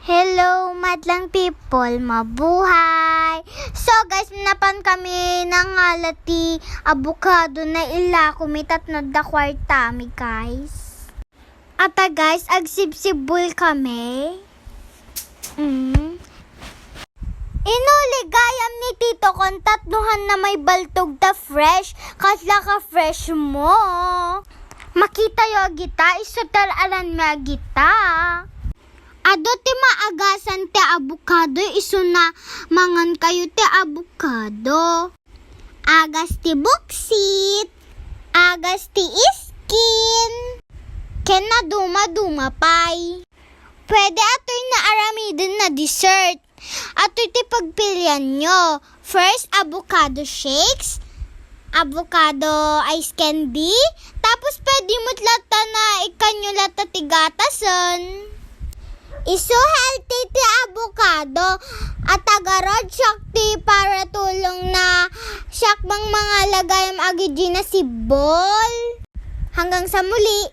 Hello, madlang people, mabuhay! So guys, napan kami ng alati avocado na ila kumitat na da kwartami guys. Ata guys, agsibsibul kami. Inuligayam ni Tito kon tatnuhan na may baltog ta fresh, kasla ka fresh mo. Makita yo agita, isutal alan me agita. Ado ti maagasan ti avocado, iso na mangan kayo ti avocado. Agas ti buksit, agas ti iskin, ken na duma-duma pay. Pwede ato'y naaramidin na dessert. Ato'y ti pagpilian nyo. First, avocado shakes, avocado ice candy, tapos pwede mo't lata na ikanyo lata ti gatason. Iso healthy ti avocado at agarod siyak ti para tulong na siyak mga lagayam agiji na si bol. Hanggang sa muli.